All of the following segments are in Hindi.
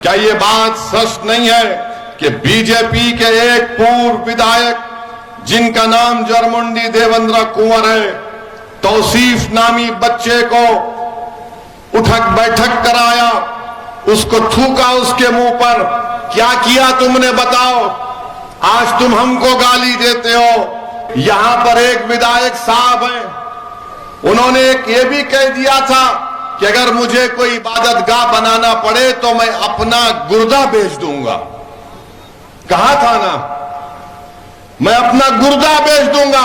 क्या ये बात सच नहीं है कि बीजेपी के एक पूर्व विधायक जिनका नाम जरमुंडी देवेंद्र कुंवर है, तौसीफ नामी बच्चे को उठक बैठक कराया, उसको थूका उसके मुंह पर। क्या किया तुमने बताओ? आज तुम हमको गाली देते हो। यहां पर एक विधायक साहब हैं, उन्होंने एक ये भी कह दिया था कि अगर मुझे कोई इबादतगाह बनाना पड़े तो मैं अपना गुर्दा बेच दूंगा। कहा था ना, मैं अपना गुर्दा बेच दूंगा।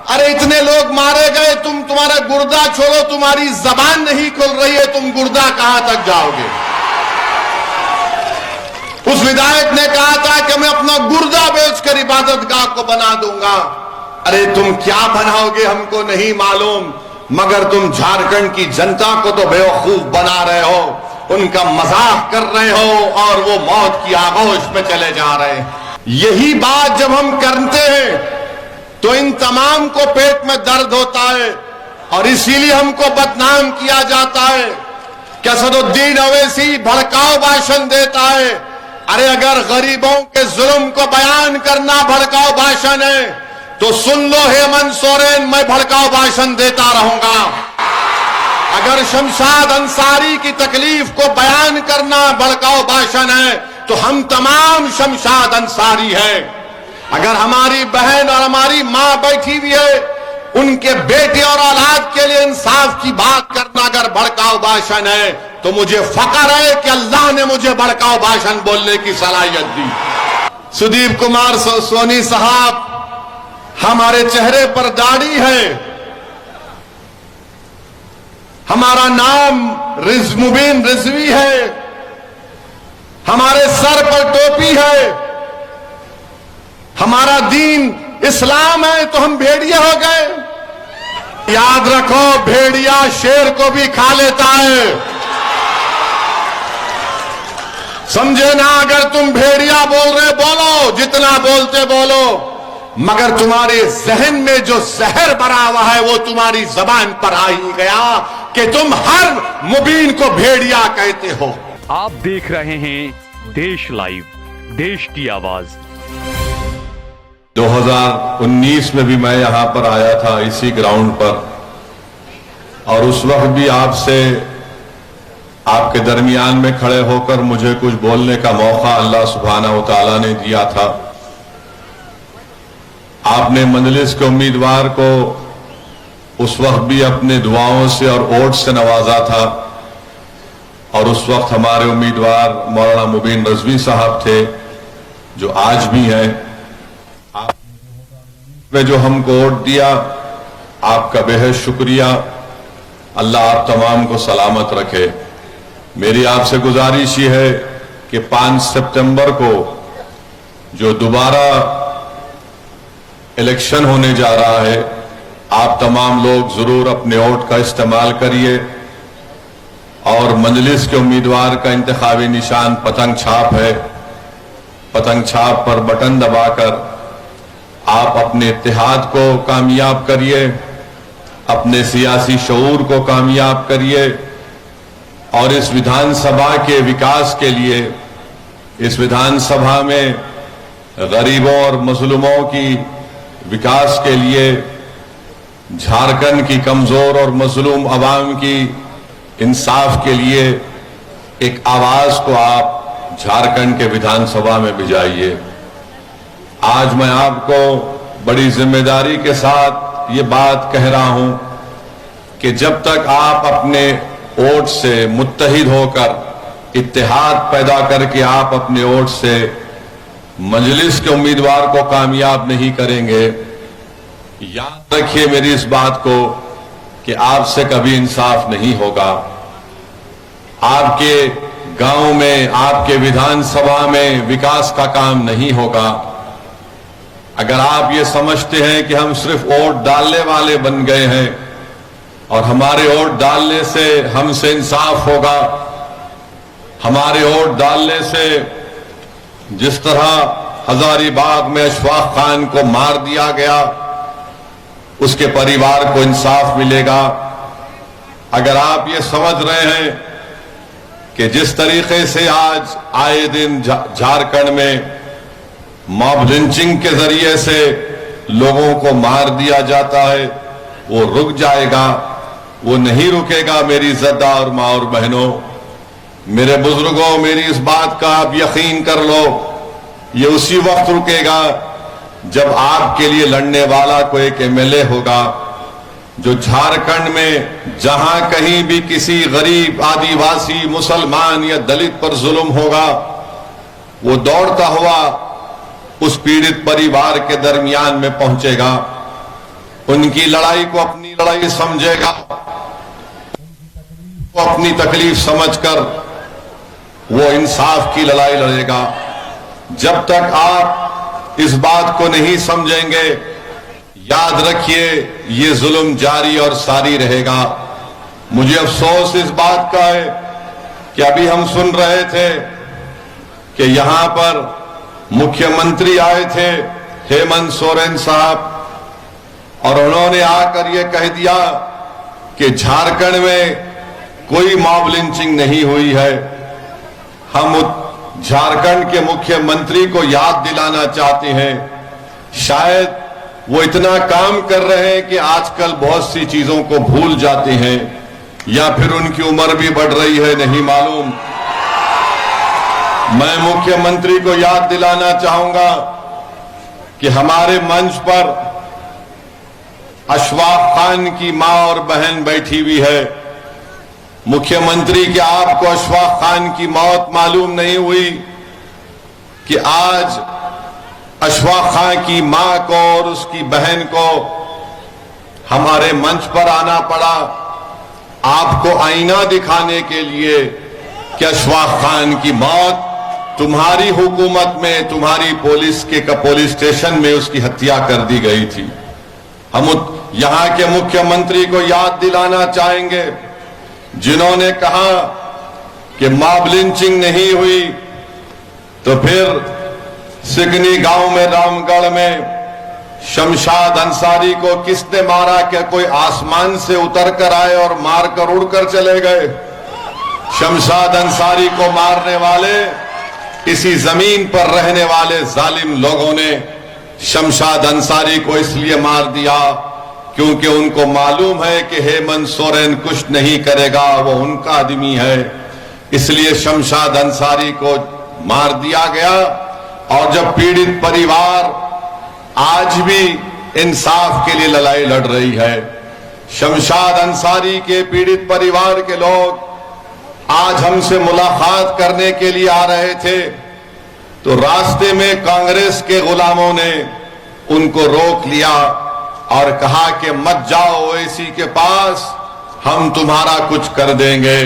अरे इतने लोग मारे गए, तुम्हारा गुर्दा छोड़ो, तुम्हारी जबान नहीं खुल रही है, तुम गुर्दा कहां तक जाओगे? उस विधायक ने कहा था कि मैं अपना गुर्दा बेचकर इबादतगाह को बना दूंगा। अरे तुम क्या बनाओगे हमको नहीं मालूम, मगर तुम झारखंड की जनता को तो बेवकूफ बना रहे हो, उनका मजाक कर रहे हो और वो मौत की आगोश में चले जा रहे हैं। यही बात जब हम करते हैं तो इन तमाम को पेट में दर्द होता है और इसीलिए हमको बदनाम किया जाता है कि असदुद्दीन अवैसी भड़काऊ भाषण देता है। अरे अगर गरीबों के जुल्म को बयान करना भड़काऊ भाषण है तो सुन लो हेमंत सोरेन, मैं भड़काऊ भाषण देता रहूंगा। अगर शमशाद अंसारी की तकलीफ को बयान करना भड़काऊ भाषण है तो हम तमाम शमशाद अंसारी हैं। अगर हमारी बहन और हमारी मां बैठी हुई है, उनके बेटे और औलाद के लिए इंसाफ की बात करना अगर भड़काऊ भाषण है तो मुझे फख्र है कि अल्लाह ने मुझे भड़काऊ भाषण बोलने की सलाहियत दी। सुदीप कुमार सोनी साहब, हमारे चेहरे पर दाढ़ी है, हमारा नाम मुबीन रिजवी है, हमारे सर पर टोपी है, हमारा दीन इस्लाम है, तो हम भेड़िया हो गए? याद रखो, भेड़िया शेर को भी खा लेता है, समझे ना? अगर तुम भेड़िया बोल रहे बोलो, जितना बोलते बोलो, मगर तुम्हारे जहन में जो जहर भरा हुआ है वो तुम्हारी जबान पर आ ही गया कि तुम हर मुबीन को भेड़िया कहते हो। आप देख रहे हैं देश लाइव, देश की आवाज। 2019 में भी मैं यहां पर आया था इसी ग्राउंड पर, और उस वक्त भी आपसे आपके दरमियान में खड़े होकर मुझे कुछ बोलने का मौका अल्लाह सुब्हानहू व तआला ने दिया था। आपने मजलिस के उम्मीदवार को उस वक्त भी अपने दुआओं से और वोट से नवाजा था, और उस वक्त हमारे उम्मीदवार मौलाना मुबीन रिजवी साहब थे, जो आज भी हैं। आपने जो हमको वोट दिया, आपका बेहद शुक्रिया। अल्लाह आप तमाम को सलामत रखे। मेरी आपसे गुजारिश ये है कि 5 सितंबर को जो दोबारा इलेक्शन होने जा रहा है, आप तमाम लोग जरूर अपने वोट का इस्तेमाल करिए, और मजलिस के उम्मीदवार का इंतखाबी निशान पतंग छाप है। पतंग छाप पर बटन दबाकर आप अपने इत्तेहाद को कामयाब करिए, अपने सियासी शऊर को कामयाब करिए, और इस विधानसभा के विकास के लिए, इस विधानसभा में गरीबों और मजलूमों की विकास के लिए, झारखंड की कमजोर और मजलूम अवाम की इंसाफ के लिए एक आवाज को आप झारखंड के विधानसभा में भिजाइए। आज मैं आपको बड़ी जिम्मेदारी के साथ ये बात कह रहा हूं कि जब तक आप अपने वोट से मुत्तहिद होकर, इत्तेहाद पैदा करके आप अपने वोट से मजलिस के उम्मीदवार को कामयाब नहीं करेंगे, याद रखिए मेरी इस बात को कि आपसे कभी इंसाफ नहीं होगा। आपके गांव में, आपके विधानसभा में विकास का काम नहीं होगा। अगर आप ये समझते हैं कि हम सिर्फ वोट डालने वाले बन गए हैं और हमारे वोट डालने से हमसे इंसाफ होगा, हमारे वोट डालने से जिस तरह हजारीबाग में अशफाक खान को मार दिया गया उसके परिवार को इंसाफ मिलेगा, अगर आप ये समझ रहे हैं कि जिस तरीके से आज आए दिन झारखंड में मॉब लिंचिंग के जरिए से लोगों को मार दिया जाता है, वो रुक जाएगा, वो नहीं रुकेगा। मेरी इज्जतदार और माँ और बहनों, मेरे बुजुर्गों, मेरी इस बात का आप यकीन कर लो, ये उसी वक्त रुकेगा जब आपके लिए लड़ने वाला कोई एक एमएलए होगा जो झारखंड में जहां कहीं भी किसी गरीब, आदिवासी, मुसलमान या दलित पर जुल्म होगा, वो दौड़ता हुआ उस पीड़ित परिवार के दरमियान में पहुंचेगा, उनकी लड़ाई को अपनी लड़ाई समझेगा, वो अपनी तकलीफ समझकर वो इंसाफ की लड़ाई लड़ेगा। जब तक आप इस बात को नहीं समझेंगे, याद रखिए ये जुल्म जारी और सारी रहेगा। मुझे अफसोस इस बात का है कि अभी हम सुन रहे थे कि यहां पर मुख्यमंत्री आए थे हेमंत सोरेन साहब, और उन्होंने आकर यह कह दिया कि झारखंड में कोई मॉब लिंचिंग नहीं हुई है। हम झारखंड के मुख्यमंत्री को याद दिलाना चाहते हैं, शायद वो इतना काम कर रहे हैं कि आजकल बहुत सी चीजों को भूल जाते हैं, या फिर उनकी उम्र भी बढ़ रही है, नहीं मालूम। मैं मुख्यमंत्री को याद दिलाना चाहूंगा कि हमारे मंच पर अशफाक खान की मां और बहन बैठी हुई है। मुख्यमंत्री, क्या आपको अशफाक खान की मौत मालूम नहीं हुई कि आज अशफाक खान की मां को और उसकी बहन को हमारे मंच पर आना पड़ा आपको आईना दिखाने के लिए कि अशफाक खान की मौत तुम्हारी हुकूमत में, तुम्हारी पुलिस स्टेशन में उसकी हत्या कर दी गई थी। हम यहां के मुख्यमंत्री को याद दिलाना चाहेंगे जिन्होंने कहा कि मॉब लिंचिंग नहीं हुई, तो फिर सिगनी गांव में, रामगढ़ में शमशाद अंसारी को किसने मारा? क्या कोई आसमान से उतर कर आए और मारकर उड़कर चले गए? शमशाद अंसारी को मारने वाले इसी जमीन पर रहने वाले जालिम लोगों ने शमशाद अंसारी को इसलिए मार दिया क्योंकि उनको मालूम है कि हेमंत सोरेन कुछ नहीं करेगा, वो उनका आदमी है, इसलिए शमशाद अंसारी को मार दिया गया। और जब पीड़ित परिवार आज भी इंसाफ के लिए लड़ाई लड़ रही है, शमशाद अंसारी के पीड़ित परिवार के लोग आज हमसे मुलाकात करने के लिए आ रहे थे, तो रास्ते में कांग्रेस के गुलामों ने उनको रोक लिया और कहा कि मत जाओ ओवैसी के पास, हम तुम्हारा कुछ कर देंगे।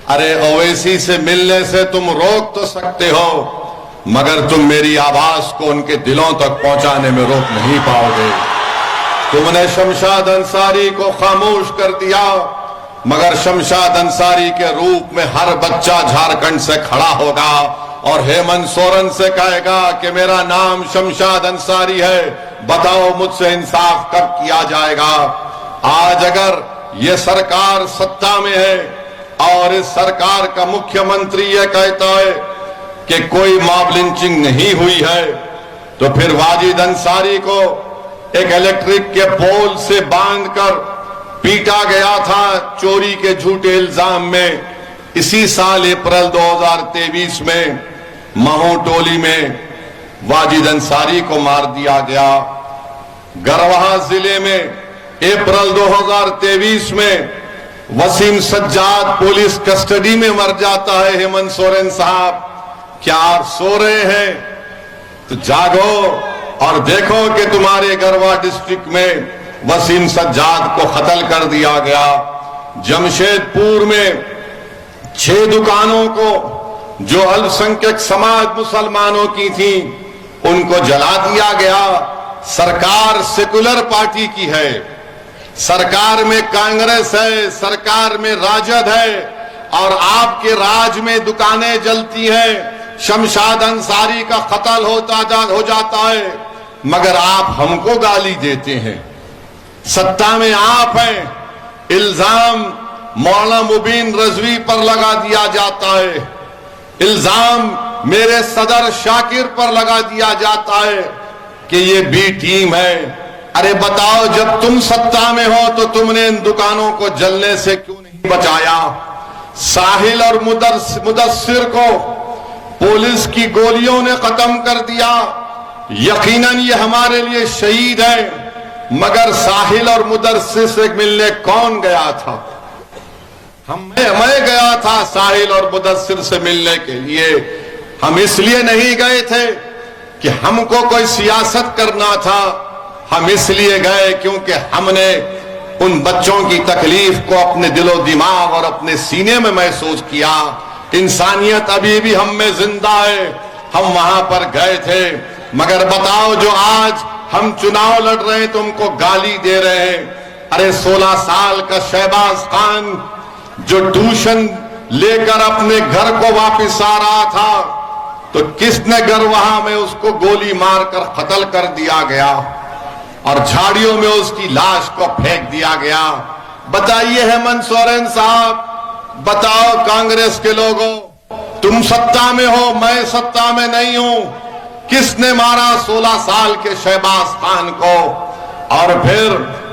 अरे ओवैसी से मिलने से तुम रोक तो सकते हो, मगर तुम मेरी आवाज को उनके दिलों तक पहुंचाने में रोक नहीं पाओगे। तुमने शमशाद अंसारी को खामोश कर दिया, मगर शमशाद अंसारी के रूप में हर बच्चा झारखंड से खड़ा होगा और हेमंत सोरेन से कहेगा कि मेरा नाम शमशाद अंसारी है, बताओ मुझसे इंसाफ कब किया जाएगा। आज अगर ये सरकार सत्ता में है और इस सरकार का मुख्यमंत्री ये कहता है कि कोई मॉब लिंचिंग नहीं हुई है, तो फिर वाजिद अंसारी को एक इलेक्ट्रिक के पोल से बांधकर पीटा गया था चोरी के झूठे इल्जाम में। इसी साल अप्रैल 2023 में महू टोली में वाजिद अंसारी को मार दिया गया। गरवाहा जिले में अप्रैल 2023 में वसीम सज्जाद पुलिस कस्टडी में मर जाता है। हेमंत सोरेन साहब, क्या आप सो रहे हैं? तो जागो और देखो कि तुम्हारे गरवा डिस्ट्रिक्ट में वसीम सज्जाद को कत्ल कर दिया गया। जमशेदपुर में 6 दुकानों को जो अल्पसंख्यक समाज मुसलमानों की थी उनको जला दिया गया। सरकार सेकुलर पार्टी की है, सरकार में कांग्रेस है, सरकार में राजद है, और आपके राज में दुकानें जलती हैं। शमशाद अंसारी का कत्ल हो जाता है, मगर आप हमको गाली देते हैं। सत्ता में आप हैं, इल्जाम मौलाना मुबीन रजवी पर लगा दिया जाता है, इल्जाम मेरे सदर शाकिर पर लगा दिया जाता है कि ये बी टीम है। अरे बताओ, जब तुम सत्ता में हो तो तुमने इन दुकानों को जलने से क्यों नहीं बचाया? साहिल और मुदस्सिर को पुलिस की गोलियों ने खत्म कर दिया। यकीनन ये हमारे लिए शहीद है, मगर साहिल और मुदस्सिर से मिलने कौन गया था? मैं गया था साहिल और मुदस्सिर से मिलने के लिए। हम इसलिए नहीं गए थे कि हमको कोई सियासत करना था, हम इसलिए गए क्योंकि हमने उन बच्चों की तकलीफ को अपने दिलो दिमाग और अपने सीने में महसूस किया। इंसानियत अभी भी हम में जिंदा है, हम वहां पर गए थे। मगर बताओ, जो आज हम चुनाव लड़ रहे हैं, तुमको गाली दे रहे हैं। अरे 16 साल का शहबाज खान जो ट्यूशन लेकर अपने घर को वापस आ रहा था, तो किसने वहां में उसको गोली मारकर कत्ल कर दिया गया और झाड़ियों में उसकी लाश को फेंक दिया गया। बताइए हेमंत सोरेन साहब, बताओ कांग्रेस के लोगों, तुम सत्ता में हो, मैं सत्ता में नहीं हूं, किसने मारा 16 साल के शहबाज खान को? और फिर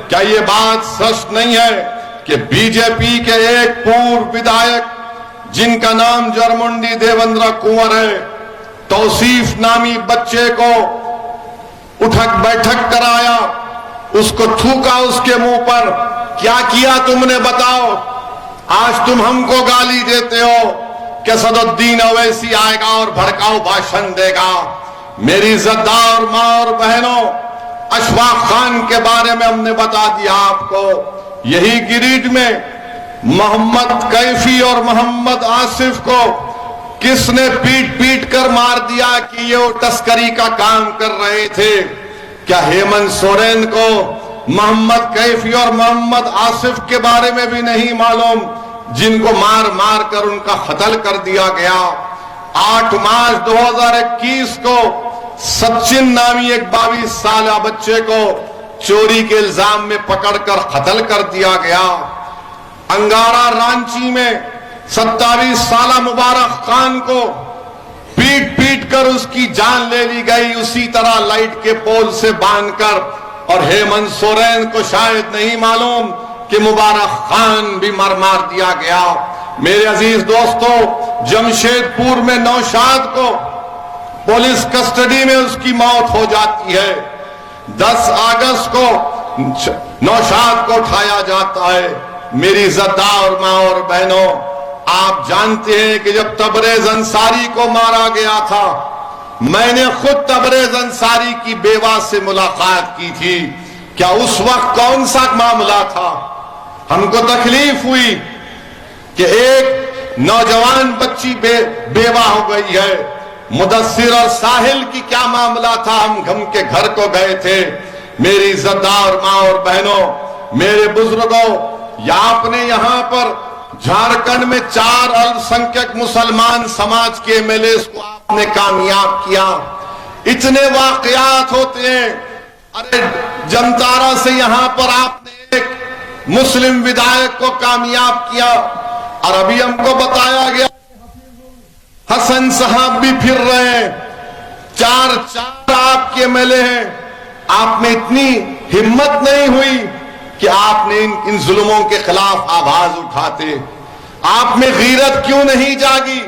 क्या ये बात सच नहीं है कि बीजेपी के एक पूर्व विधायक जिनका नाम जरमुंडी देवेंद्र कुंवर है, तौसीफ नामी बच्चे को उठक बैठक कराया, उसको थूका उसके मुंह पर? क्या किया तुमने बताओ? आज तुम हमको गाली देते हो कि सदुद्दीन ओवैसी आएगा और भड़काऊ भाषण देगा। मेरी इज्जतदार मां और बहनों, अशफाक खान के बारे में हमने बता दिया आपको। यही गिरिडीह में मोहम्मद कैफी और मोहम्मद आसिफ को किसने पीट पीट कर मार दिया कि ये वो तस्करी का काम कर रहे थे? क्या हेमंत सोरेन को मोहम्मद कैफी और मोहम्मद आसिफ के बारे में भी नहीं मालूम, जिनको मार मार कर उनका कत्ल कर दिया गया? 8 मार्च 2021 को सचिन नामी एक 22 साल बच्चे को चोरी के इल्जाम में पकड़कर कत्ल कर दिया गया। अंगारा रांची में 27 साल मुबारक खान को पीट पीट कर उसकी जान ले ली गई, उसी तरह लाइट के पोल से बांधकर। और हेमंत सोरेन को शायद नहीं मालूम कि मुबारक खान भी मार दिया गया। मेरे अजीज दोस्तों, जमशेदपुर में नौशाद को पुलिस कस्टडी में उसकी मौत हो जाती है। 10 अगस्त को नौशाद को उठाया जाता है। मेरी इज्जतदार मां और बहनों, आप जानते हैं कि जब तबरेज अंसारी को मारा गया था, मैंने खुद तबरेज अंसारी की बेवा से मुलाकात की थी। क्या उस वक्त कौन सा मामला था? हमको तकलीफ हुई कि एक नौजवान बच्ची बेवा हो गई है। मुदस्सिर और साहिल की क्या मामला था? हम के घर को गए थे। मेरी इज्जतदार मां और बहनों, मेरे बुजुर्गों, आपने यहां पर झारखंड में 4 अल्पसंख्यक मुसलमान समाज के एमएलए को आपने कामयाब किया। इतने वाकयात होते हैं। अरे जमतारा से यहां पर आपने एक मुस्लिम विधायक को कामयाब किया, और अभी हमको बताया गया हसन साहब भी फिर रहे हैं। 4 आपके एमएलए हैं। आप में इतनी हिम्मत नहीं हुई कि आपने इन जुल्मों के खिलाफ आवाज उठाते? आप में गीरत क्यों नहीं जागी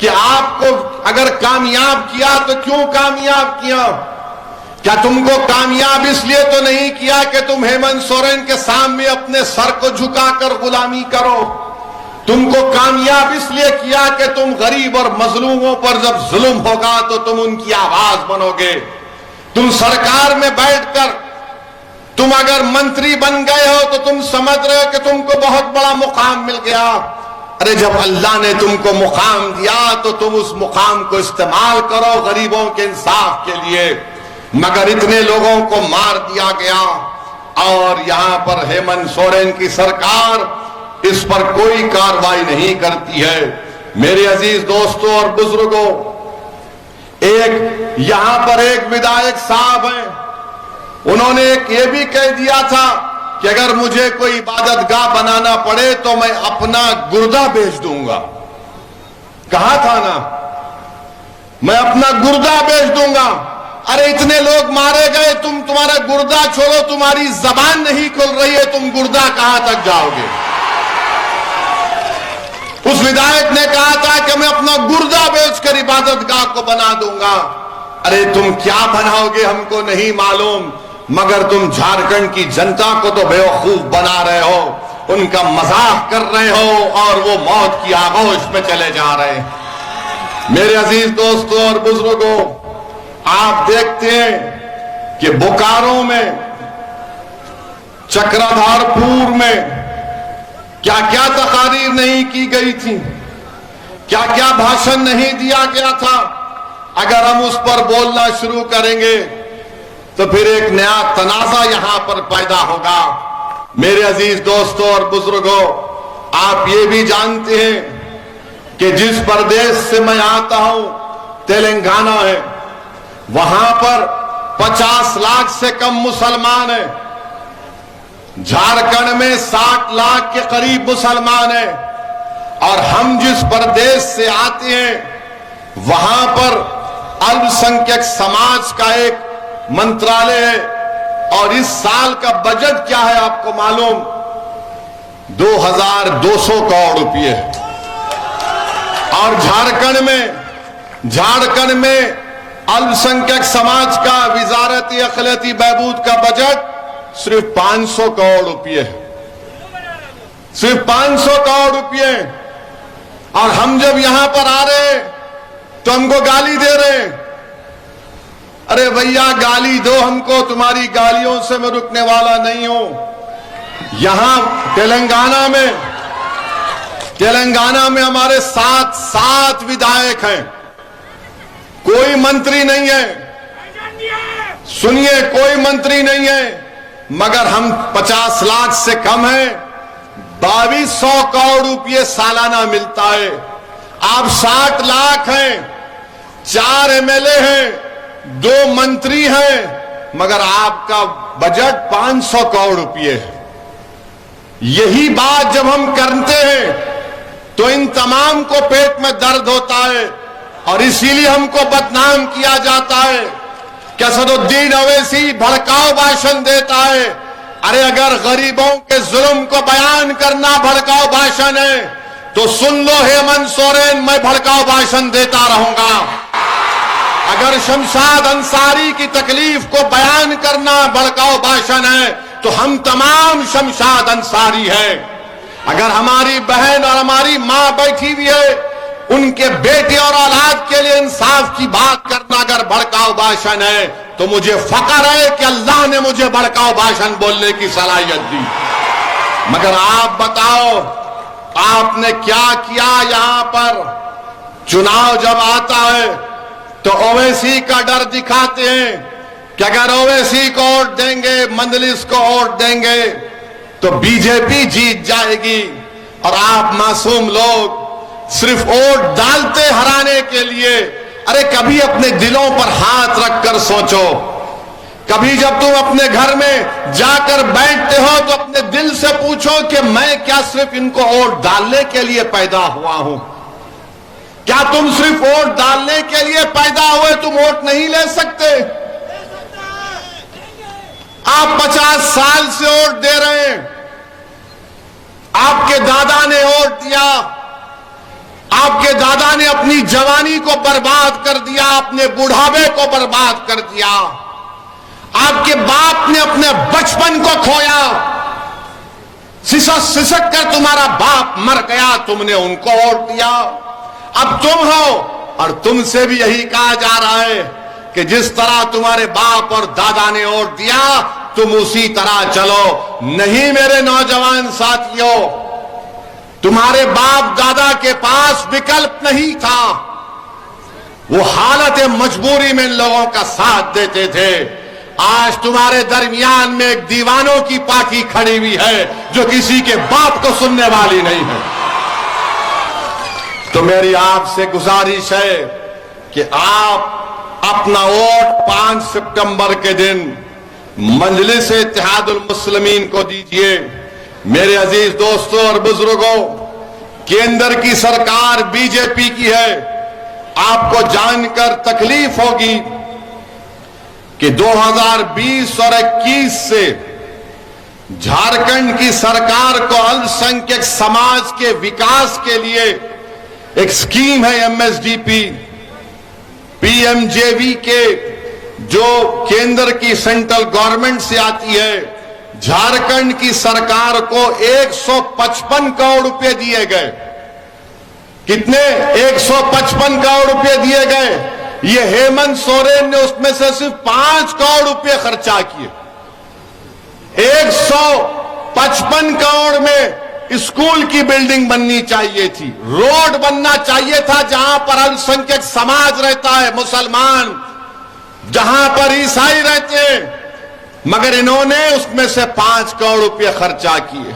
कि आपको अगर कामयाब किया तो क्यों कामयाब किया? क्या तुमको कामयाब इसलिए तो नहीं किया कि तुम हेमंत सोरेन के सामने अपने सर को झुकाकर गुलामी करो? तुमको कामयाब इसलिए किया कि तुम गरीब और मजलूमों पर जब जुल्म होगा तो तुम उनकी आवाज बनोगे। तुम सरकार में बैठकर तुम अगर मंत्री बन गए हो तो तुम समझ रहे हो कि तुमको बहुत बड़ा मुकाम मिल गया। अरे जब अल्लाह ने तुमको मुकाम दिया तो तुम उस मुकाम को इस्तेमाल करो गरीबों के इंसाफ के लिए। मगर इतने लोगों को मार दिया गया और यहां पर हेमंत सोरेन की सरकार इस पर कोई कार्रवाई नहीं करती है। मेरे अजीज दोस्तों और बुजुर्गों, यहां पर एक विधायक साहब हैं, उन्होंने एक ये भी कह दिया था कि अगर मुझे कोई इबादतगाह बनाना पड़े तो मैं अपना गुर्दा बेच दूंगा। कहा था ना, मैं अपना गुर्दा बेच दूंगा। अरे इतने लोग मारे गए, तुम्हारा गुर्दा छोड़ो, तुम्हारी जबान नहीं खुल रही है, तुम गुर्दा कहां तक जाओगे। उस विधायक ने कहा था कि मैं अपना गुर्दा बेचकर इबादतगाह को बना दूंगा। अरे तुम क्या बनाओगे हमको नहीं मालूम, मगर तुम झारखंड की जनता को तो बेवकूफ बना रहे हो, उनका मजाक कर रहे हो और वो मौत की आगोश में चले जा रहे हैं। मेरे अजीज दोस्तों और बुजुर्गों, आप देखते हैं कि बोकारो में, चक्रधरपुर में क्या क्या तकारीर नहीं की गई थी, क्या क्या भाषण नहीं दिया गया था। अगर हम उस पर बोलना शुरू करेंगे तो फिर एक नया तनाजा यहां पर पैदा होगा। मेरे अजीज दोस्तों और बुजुर्गों, आप ये भी जानते हैं कि जिस प्रदेश से मैं आता हूं, तेलंगाना है, वहां पर 50 लाख से कम मुसलमान हैं। झारखंड में 60 लाख के करीब मुसलमान हैं। और हम जिस प्रदेश से आते हैं वहां पर अल्पसंख्यक समाज का एक मंत्रालय है। और इस साल का बजट क्या है आपको मालूम? 2200 करोड़ रुपए है। और झारखंड में अल्पसंख्यक समाज का विजारती अखिलती बहबूद का बजट सिर्फ 500 करोड़ रुपए है, सिर्फ 500 करोड़ रुपए। और हम जब यहां पर आ रहे तो हमको गाली दे रहे हैं। अरे भैया गाली दो हमको, तुम्हारी गालियों से मैं रुकने वाला नहीं हूं। यहां तेलंगाना में हमारे 7 विधायक हैं, कोई मंत्री नहीं है। सुनिए, कोई मंत्री नहीं है, मगर हम 50 लाख से कम हैं। 2200 करोड़ रुपए सालाना मिलता है। आप 60 लाख हैं, 4 एमएलए हैं, 2 मंत्री हैं, मगर आपका बजट 500 करोड़ रुपए है। यही बात जब हम करते हैं तो इन तमाम को पेट में दर्द होता है और इसीलिए हमको बदनाम किया जाता है कि असदुद्दीन ओवैसी भड़काऊ भाषण देता है। अरे अगर गरीबों के जुल्म को बयान करना भड़काऊ भाषण है तो सुन लो हेमंत सोरेन, मैं भड़काऊ भाषण देता रहूंगा। अगर शमशाद अंसारी की तकलीफ को बयान करना भड़काऊ भाषण है तो हम तमाम शमशाद अंसारी हैं। अगर हमारी बहन और हमारी मां बैठी हुई है, उनके बेटे और औलाद के लिए इंसाफ की बात करना अगर भड़काऊ भाषण है तो मुझे फख्र है कि अल्लाह ने मुझे भड़काऊ भाषण बोलने की सलाहियत दी। मगर आप बताओ, आपने क्या किया? यहां पर चुनाव जब आता है तो ओवैसी का डर दिखाते हैं कि अगर ओवैसी को वोट देंगे, मंदलिस को वोट देंगे तो बीजेपी जीत जाएगी। और आप मासूम लोग सिर्फ वोट डालते हराने के लिए। अरे कभी अपने दिलों पर हाथ रखकर सोचो। कभी जब तुम अपने घर में जाकर बैठते हो तो अपने दिल से पूछो कि मैं क्या सिर्फ इनको वोट डालने के लिए पैदा हुआ हूं? क्या तुम सिर्फ वोट डालने के लिए पैदा हुए? तुम वोट नहीं ले सकते। आप 50 साल से वोट दे रहे हैं। आपके दादा ने वोट दिया, आपके दादा ने अपनी जवानी को बर्बाद कर दिया, अपने बुढ़ापे को बर्बाद कर दिया। आपके बाप ने अपने बचपन को खोया, सिसक सिसक कर तुम्हारा बाप मर गया, तुमने उनको वोट दिया। अब तुम हो और तुमसे भी यही कहा जा रहा है कि जिस तरह तुम्हारे बाप और दादा ने वोट दिया तुम उसी तरह चलो। नहीं मेरे नौजवान साथियों, तुम्हारे बाप दादा के पास विकल्प नहीं था। वो हालत मजबूरी में इन लोगों का साथ देते थे। आज तुम्हारे दरमियान में एक दीवानों की पार्टी खड़ी हुई है जो किसी के बाप को सुनने वाली नहीं है। तो मेरी आपसे गुजारिश है कि आप अपना वोट 5 सितंबर के दिन मजलिस इत्तेहादुल मुस्लिमीन को दीजिए। मेरे अजीज दोस्तों और बुजुर्गों, केंद्र की सरकार बीजेपी की है। आपको जानकर तकलीफ होगी कि 2020 और 21 से झारखंड की सरकार को अल्पसंख्यक समाज के विकास के लिए एक स्कीम है एमएसडीपी, पीएमजेवी के, जो केंद्र की सेंट्रल गवर्नमेंट से आती है। झारखंड की सरकार को 155 करोड़ रुपए दिए गए। कितने? 155 करोड़ रुपए दिए गए। ये हेमंत सोरेन ने उसमें से सिर्फ 5 करोड़ रुपए खर्चा किए। 155 करोड़ में स्कूल की बिल्डिंग बननी चाहिए थी, रोड बनना चाहिए था जहां पर अल्पसंख्यक समाज रहता है, मुसलमान, जहां पर ईसाई रहते हैं, मगर इन्होंने उसमें से 5 करोड़ रुपए खर्चा किए।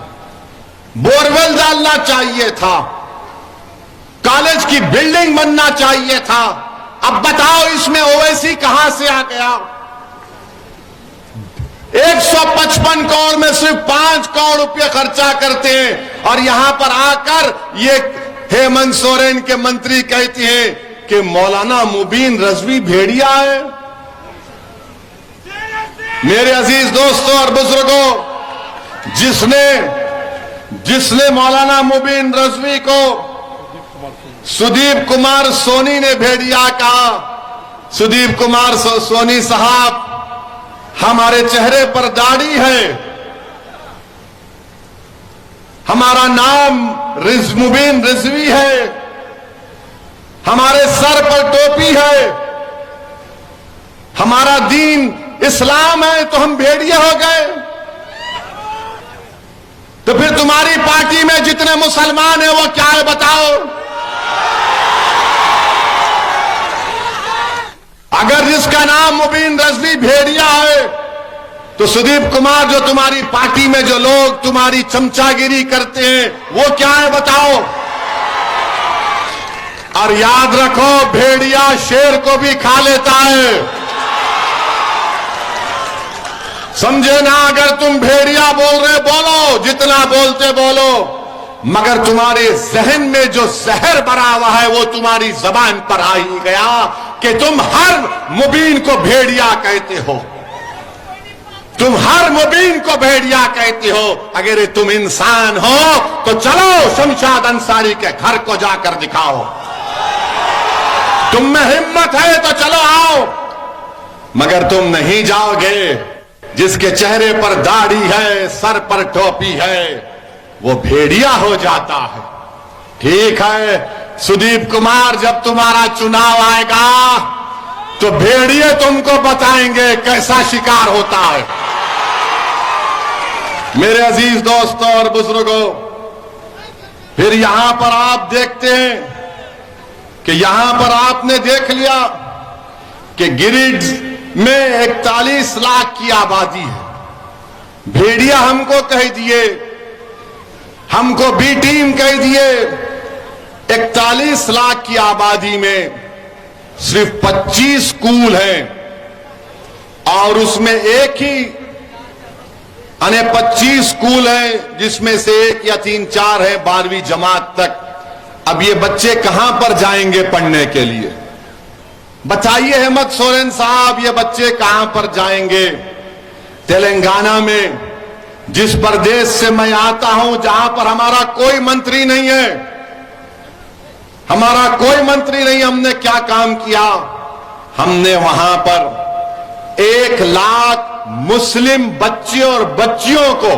बोरवेल डालना चाहिए था, कॉलेज की बिल्डिंग बनना चाहिए था। अब बताओ इसमें ओवैसी कहां से आ गया? 155 करोड़ में सिर्फ 5 करोड़ रुपए खर्चा करते हैं और यहां पर आकर ये हेमंत सोरेन के मंत्री कहते हैं कि मौलाना मुबीन रजवी भेड़िया है। मेरे अजीज दोस्तों और बुजुर्गों, जिसने मौलाना मुबीन रजवी को सुदीप कुमार सोनी ने भेड़िया कहा। सुदीप कुमार सोनी साहब, हमारे चेहरे पर दाढ़ी है, हमारा नाम मुबीन रिजवी है, हमारे सर पर टोपी है, हमारा दीन इस्लाम है, तो हम भेड़िए हो गए? तो फिर तुम्हारी पार्टी में जितने मुसलमान हैं वो क्या है बताओ? अगर जिसका नाम मुबीन रजवी भेड़िया है, तो सुदीप कुमार, जो तुम्हारी पार्टी में जो लोग तुम्हारी चमचागिरी करते हैं वो क्या है बताओ? और याद रखो, भेड़िया शेर को भी खा लेता है, समझे ना? अगर तुम भेड़िया बोल रहे बोलो, जितना बोलते बोलो, मगर तुम्हारे जहन में जो जहर भरा हुआ है वो तुम्हारी जबान पर आ ही गया कि तुम हर मुबीन को भेड़िया कहते हो, तुम हर मुबीन को भेड़िया कहते हो। अगर तुम इंसान हो तो चलो शमशाद अंसारी के घर को जाकर दिखाओ। तुम में हिम्मत है तो चलो आओ, मगर तुम नहीं जाओगे। जिसके चेहरे पर दाढ़ी है, सर पर टोपी है, वो भेड़िया हो जाता है। ठीक है सुदीप कुमार, जब तुम्हारा चुनाव आएगा तो भेड़िए तुमको बताएंगे कैसा शिकार होता है। मेरे अजीज दोस्तों और बुजुर्गों, फिर यहां पर आप देखते हैं कि यहां पर आपने देख लिया कि गिरिडीह में 41 लाख की आबादी है। भेड़िया हमको कह दिए, हमको बी टीम कह दिए। 41 लाख की आबादी में सिर्फ 25 स्कूल हैं और उसमें एक ही 25 स्कूल हैं जिसमें से 1 या 3-4 है 12वीं जमात तक। अब ये बच्चे कहां पर जाएंगे पढ़ने के लिए? बताइए हेमंत सोरेन साहब, ये बच्चे कहां पर जाएंगे? तेलंगाना में, जिस प्रदेश से मैं आता हूं, जहां पर हमारा कोई मंत्री नहीं है, हमारा कोई मंत्री नहीं, हमने क्या काम किया? हमने वहां पर 1 लाख मुस्लिम बच्चे और बच्चियों को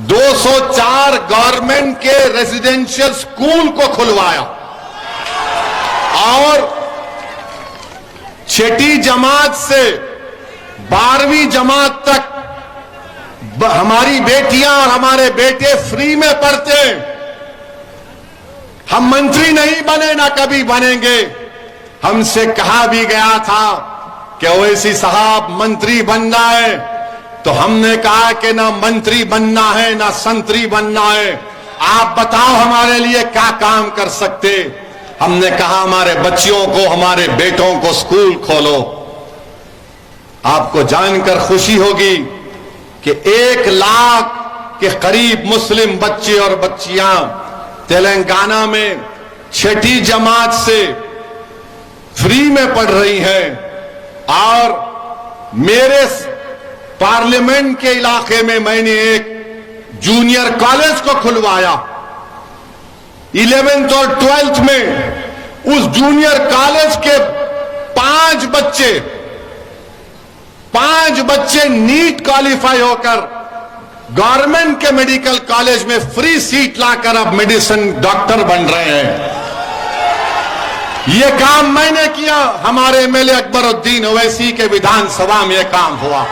204 गवर्नमेंट के रेजिडेंशियल स्कूल को खुलवाया और 6ठी जमात से 12वीं जमात तक हमारी बेटियां और हमारे बेटे फ्री में पढ़ते हैं। हम मंत्री नहीं बने, ना कभी बनेंगे। हमसे कहा भी गया था कि ओवैसी साहब मंत्री बनना है, तो हमने कहा कि ना मंत्री बनना है ना संतरी बनना है, आप बताओ हमारे लिए क्या काम कर सकते। हमने कहा हमारे बच्चियों को, हमारे बेटों को स्कूल खोलो। आपको जानकर खुशी होगी कि 1 लाख के करीब मुस्लिम बच्चे और बच्चियां तेलंगाना में 6ठी जमात से फ्री में पढ़ रही हैं। और मेरे पार्लियामेंट के इलाके में मैंने एक जूनियर कॉलेज को खुलवाया। 11th और 12th में उस जूनियर कॉलेज के 5 बच्चे नीट क्वालिफाई होकर गवर्नमेंट के मेडिकल कॉलेज में फ्री सीट लाकर अब मेडिसिन डॉक्टर बन रहे हैं। यह काम मैंने किया, हमारे एमएलए अकबरुद्दीन ओवैसी के विधानसभा में यह काम हुआ।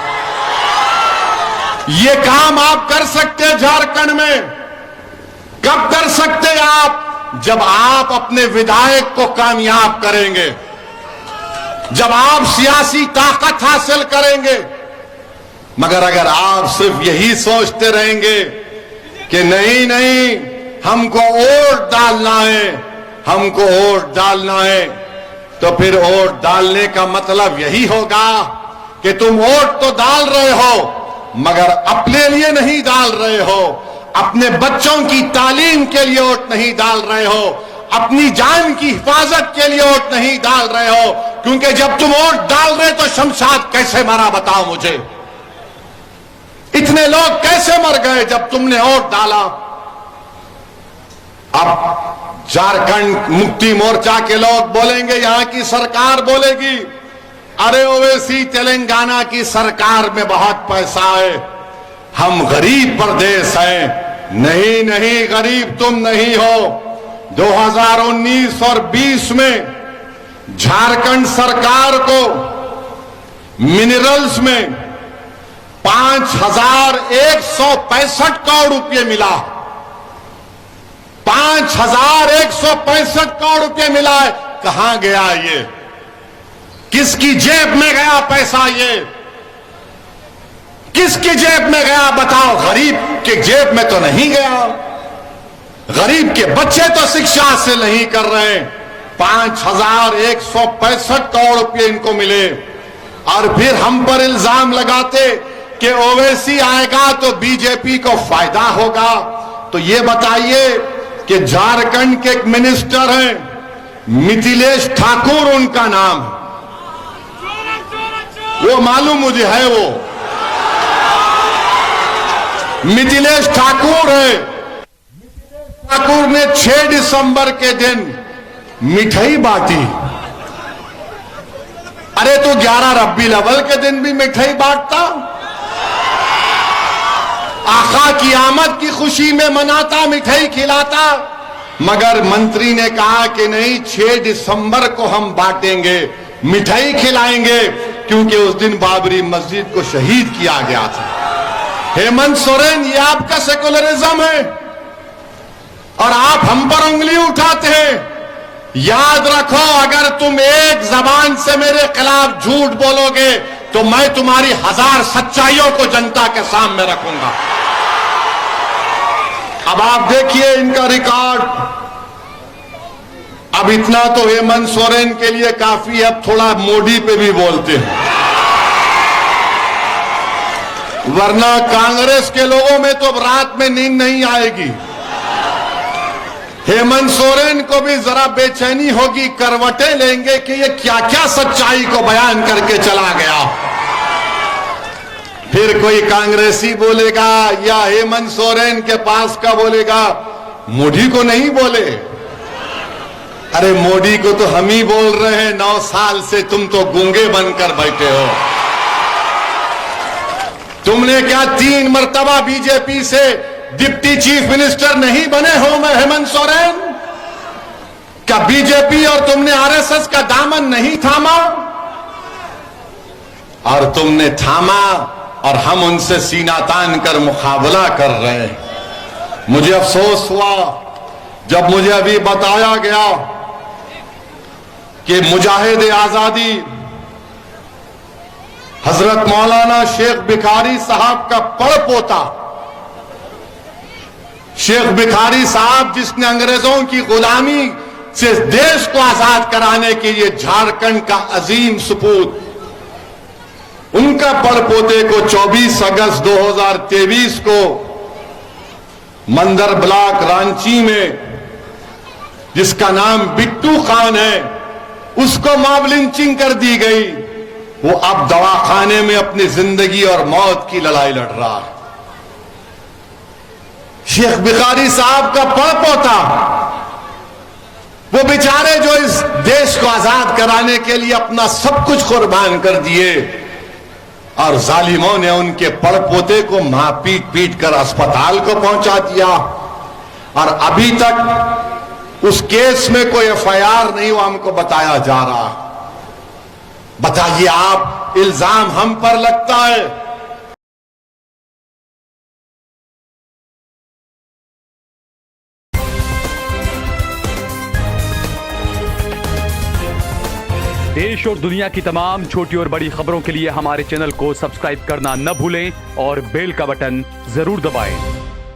यह काम आप कर सकते हैं झारखंड में। कब कर सकते आप? जब आप अपने विधायक को कामयाब करेंगे, जब आप सियासी ताकत हासिल करेंगे। मगर अगर आप सिर्फ यही सोचते रहेंगे कि नहीं नहीं हमको वोट डालना है, हमको वोट डालना है, तो फिर वोट डालने का मतलब यही होगा कि तुम वोट तो डाल रहे हो मगर अपने लिए नहीं डाल रहे हो, अपने बच्चों की तालीम के लिए वोट नहीं डाल रहे हो, अपनी जान की हिफाजत के लिए वोट नहीं डाल रहे हो। क्योंकि जब तुम वोट डाल रहे तो शमशाद कैसे मरा बताओ मुझे? इतने लोग कैसे मर गए जब तुमने वोट डाला? अब झारखंड मुक्ति मोर्चा के लोग बोलेंगे, यहां की सरकार बोलेगी, अरे ओवैसी तेलंगाना की सरकार में बहुत पैसा है, हम गरीब प्रदेश हैं। नहीं नहीं, गरीब तुम नहीं हो। 2019 और 20 में झारखंड सरकार को मिनरल्स में 5,165 करोड़ रुपए मिला। 5,165 करोड़ रुपए मिला है। कहां गया ये? किसकी जेब में गया पैसा? ये किसकी जेब में गया बताओ? गरीब के जेब में तो नहीं गया। गरीब के बच्चे तो शिक्षा हासिल नहीं कर रहे। 5,165 करोड़ रुपए इनको मिले। और फिर हम पर इल्जाम लगाते कि ओवैसी आएगा तो बीजेपी को फायदा होगा। तो ये बताइए कि झारखंड के एक मिनिस्टर हैं, मिथिलेश ठाकुर उनका नाम है, वो मालूम मुझे है, वो मिथिलेश ठाकुर है। ठाकुर ने 6 दिसंबर के दिन मिठाई बांटी। अरे तो 11 रब्बीउल अव्वल के दिन भी मिठाई बांटता, आका की आमद की खुशी में मनाता, मिठाई खिलाता। मगर मंत्री ने कहा कि नहीं, 6 दिसंबर को हम बांटेंगे, मिठाई खिलाएंगे, क्योंकि उस दिन बाबरी मस्जिद को शहीद किया गया था। हेमंत सोरेन, ये आपका सेकुलरिज्म है और आप हम पर उंगली उठाते हैं। याद रखो, अगर तुम एक जबान से मेरे खिलाफ झूठ बोलोगे तो मैं तुम्हारी 1000 सच्चाइयों को जनता के सामने रखूंगा। अब आप देखिए इनका रिकॉर्ड। अब इतना तो हेमंत सोरेन के लिए काफी है, अब थोड़ा मोदी पे भी बोलते हैं, वरना कांग्रेस के लोगों में तो रात में नींद नहीं आएगी। हेमंत सोरेन को भी जरा बेचैनी होगी, करवटें लेंगे कि ये क्या क्या सच्चाई को बयान करके चला गया। फिर कोई कांग्रेसी बोलेगा या हेमंत सोरेन के पास का बोलेगा, मोदी को नहीं बोले। अरे मोदी को तो हम ही बोल रहे हैं, 9 साल से तुम तो गूंगे बनकर बैठे हो। तुमने क्या 3 मर्तबा बीजेपी से डिप्टी चीफ मिनिस्टर नहीं बने हो मैं हेमंत सोरेन? क्या बीजेपी और तुमने आरएसएस का दामन नहीं थामा? और तुमने थामा और हम उनसे सीना तान कर मुकाबला कर रहे हैं। मुझे अफसोस हुआ जब मुझे अभी बताया गया कि मुजाहिद आजादी हजरत मौलाना शेख भिखारी साहब का पड़पोता, शेख भिखारी साहब जिसने अंग्रेजों की गुलामी से देश को आजाद कराने के लिए झारखंड का अजीम सपूत उनका पड़पोते को 24 अगस्त 2023 को मंदर ब्लॉक रांची में, जिसका नाम बिट्टू खान है, उसको मॉब लिंचिंग कर दी गई। वो अब दवाखाने में अपनी जिंदगी और मौत की लड़ाई लड़ रहा है। शेख बुखारी साहब का पड़पोता, वो बेचारे जो इस देश को आजाद कराने के लिए अपना सब कुछ कुर्बान कर दिए, और जालिमों ने उनके पड़पोते को मां पीट पीट कर अस्पताल को पहुंचा दिया, और अभी तक उस केस में कोई एफआईआर नहीं हुआ, हमको बताया जा रहा। बताइए आप, इल्जाम हम पर लगता है। देश और दुनिया की तमाम छोटी और बड़ी खबरों के लिए हमारे चैनल को सब्सक्राइब करना न भूलें और बेल का बटन जरूर दबाएं।